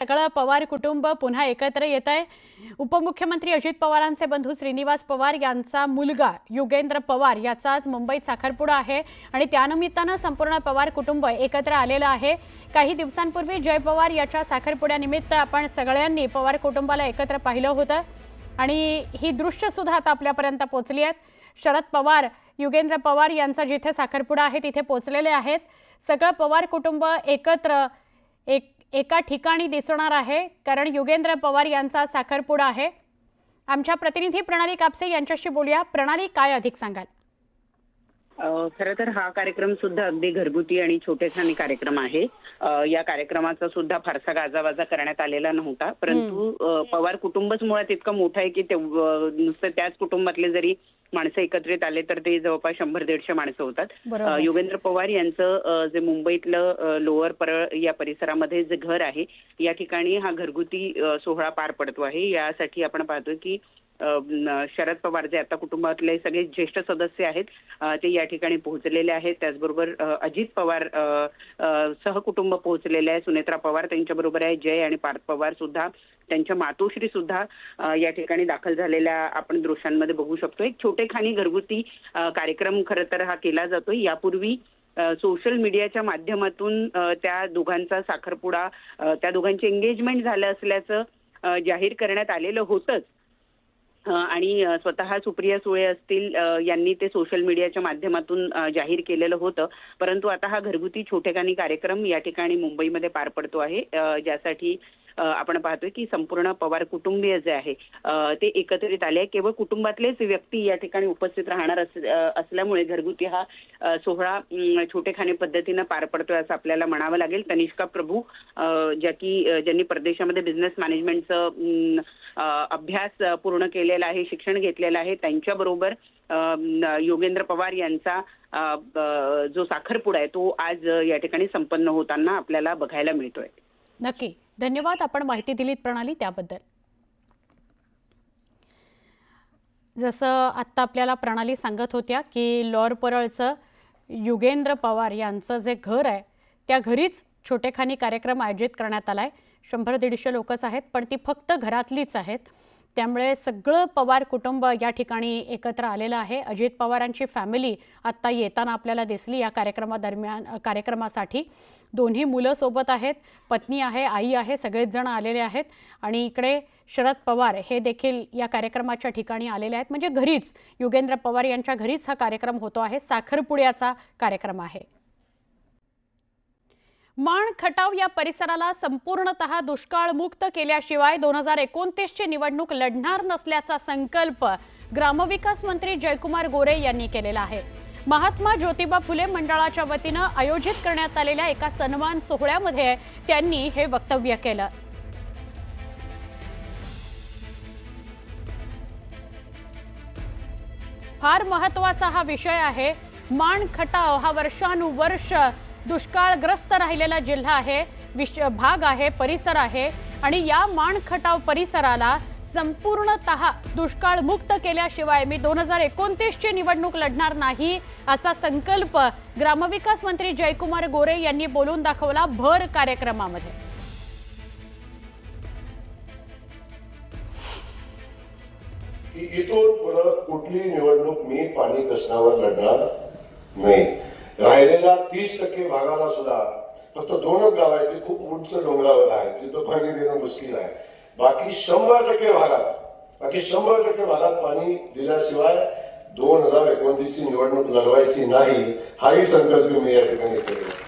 सगळं पवार कुटुंब पुन्हा एकत्र येत आहे। उपमुख्यमंत्री अजित पवारांचे बंधू श्रीनिवास पवार यांचा मुलगा युगेंद्र पवार याचा आज मुंबईत साखरपुडा आहे आणि त्यानिमित्ताने संपूर्ण पवार कुटुंब एकत्र आलेलं आहे। काही दिवसांपूर्वी जय पवार याच्या साखरपुड्यानिमित्त आपण सगळ्यांनी पवार कुटुंबाला एकत्र पाहिलं होतं आणि ही दृश्य सुद्धा आता आपल्यापर्यंत पोहोचली आहेत। शरद पवार युगेंद्र पवार यांचा जिथे साखरपुडा आहे तिथे पोहोचलेले आहेत। सगळं पवार कुटुंब एकत्र एका ठिकाणी दिसणार आहे कारण युगेंद्र पवार यांचा साखरपुडा आहे। आमच्या प्रतिनिधी प्रणाली कापसे यांच्याशी बोलूया। प्रणाली, काय अधिक सांगाल? खरं तर हा कार्यक्रम सुद्धा अगदी घरगुती आणि छोटेखानी कार्यक्रम आहे। या कार्यक्रमाचा सुद्धा फारसा गाजावाजा करण्यात आलेला नव्हता, परंतु पवार कुटुंबच मुळात इतकं मोठं आहे की नुसतं त्याच कुटुंबातले जरी माणसं एकत्रित आले तर ते जवळपास 100-150 माणसं होतात। युगेंद्र पवार यांचं जे मुंबईतलं लोअर परळ या परिसरामध्ये जे घर आहे या ठिकाणी हा घरगुती सोहळा पार पडतो आहे। यासाठी आपण पाहतोय की शरद पवार जे आता कुटुंबातले सगळे ज्येष्ठ सदस्य आहेत ते या ठिकाणी पोहोचलेले आहेत। त्याचबरोबर अजित पवार सहकुटुंब पोहोचलेले आहे। सुनेत्रा पवार त्यांच्याबरोबर आहे। जय आणि पार्थ पवार सुद्धा, त्यांच्या मातोश्री सुद्धा या ठिकाणी दाखल झालेल्या आपण दृश्यांमध्ये बघू शकतो। एक छोटेखानी घरगुती कार्यक्रम खरं तर हा केला जातोय। यापूर्वी सोशल मीडियाच्या माध्यमातून त्या दोघांचा साखरपुडा, त्या दोघांचे एंगेजमेंट झालं असल्याचं जाहीर करण्यात आलेलं होतंच आणि स्वतः सुप्रिया सुळे असतील यांनी ते सोशल मीडियाच्या माध्यमातून जाहीर केलेलं होतं, परंतु आता हा घरगुती छोटेखानी कार्यक्रम या ठिकाणी मुंबईमध्ये पार पडतो आहे, ज्यासाठी आपण पाहतोय की संपूर्ण पवार कुटुंबीय जे आहे ते एकत्रित आले। केवळ कुटुंबातलेच व्यक्ती या ठिकाणी उपस्थित राहणार असल्यामुळे घरगुती हा सोहळा छोटेखानी पद्धतीनं पार पडतोय असं आपल्याला म्हणावं लागेल। तनिष्का प्रभू ज्यांनी परदेशामध्ये बिझनेस मॅनेजमेंटचं अभ्यास पूर्ण केलेला आहे, शिक्षण घेतलेलं आहे, त्यांच्याबरोबर योगेंद्र पवार यांचा जो साखरपुडा आहे तो आज या ठिकाणी संपन्न होताना आपल्याला बघायला मिळतोय। नक्की, धन्यवाद। आपण माहिती दिलीत प्रणाली त्याबद्दल। जसं आत्ता आपल्याला प्रणाली सांगत होत्या की लोअर परळचं युगेंद्र पवार यांचं जे घर आहे त्या घरीच छोटेखानी कार्यक्रम आयोजित करण्यात आलाय। 100-150 लोकच आहेत, पण ती फक्त घरातलीच आहेत, त्यामुळे सगळं पवार कुटुंब या ठिकाणी एकत्र आलेलं आहे। अजित पवारांची फॅमिली आत्ता येताना आपल्याला दिसली या कार्यक्रमासाठी। दोन्ही मुलं सोबत आहेत, पत्नी आहे, आई आहे, सगळेच जण आलेले आहेत आणि इकडे शरद पवार हे देखील या कार्यक्रमाच्या ठिकाणी आलेले आहेत। म्हणजे घरीच युगेंद्र पवार यांच्या घरीच हा कार्यक्रम होतो आहे, साखरपुड्याचा कार्यक्रम आहे। माण खटाव या परिसराला संपूर्णतः दुष्काळमुक्त केल्याशिवाय 2029 ची निवडणूक लढणार नसल्याचा संकल्प ग्रामविकास मंत्री जयकुमार गोरे यांनी केलेला आहे। महात्मा ज्योतिबा फुले मंडळाच्या वतीने आयोजित करण्यात आलेल्या एका सन्मान सोहळ्यामध्ये त्यांनी हे वक्तव्य केलं। फार महत्त्वाचा हा विषय आहे। माण खटाव हा वर्षानुवर्ष दुष्काळग्रस्त राहिलेला जिल्हा आहे, भाग आहे, परिसर आहे आणि या माण खटाव परिसराला संपूर्णतः दुष्काळमुक्त केल्याशिवाय मी 2029 ची निवडणूक लढणार नाही असा संकल्प ग्रामविकास मंत्री जयकुमार गोरे यांनी बोलून दाखवला भर कार्यक्रमामध्ये। इथून परत कुठली निवडणूक मी पाणी प्रश्नावर लढणार नाही। राहिलेल्या 30% भागाला सुद्धा फक्त 2च गाव आहेत जे खूप उंच डोंगरावर आहे, जिथं पाणी देणं मुश्किल आहे। बाकी 100% भागात पाणी दिल्याशिवाय 2029 ची निवडणूक लढवायची नाही, हाही संकल्प मी या ठिकाणी केला।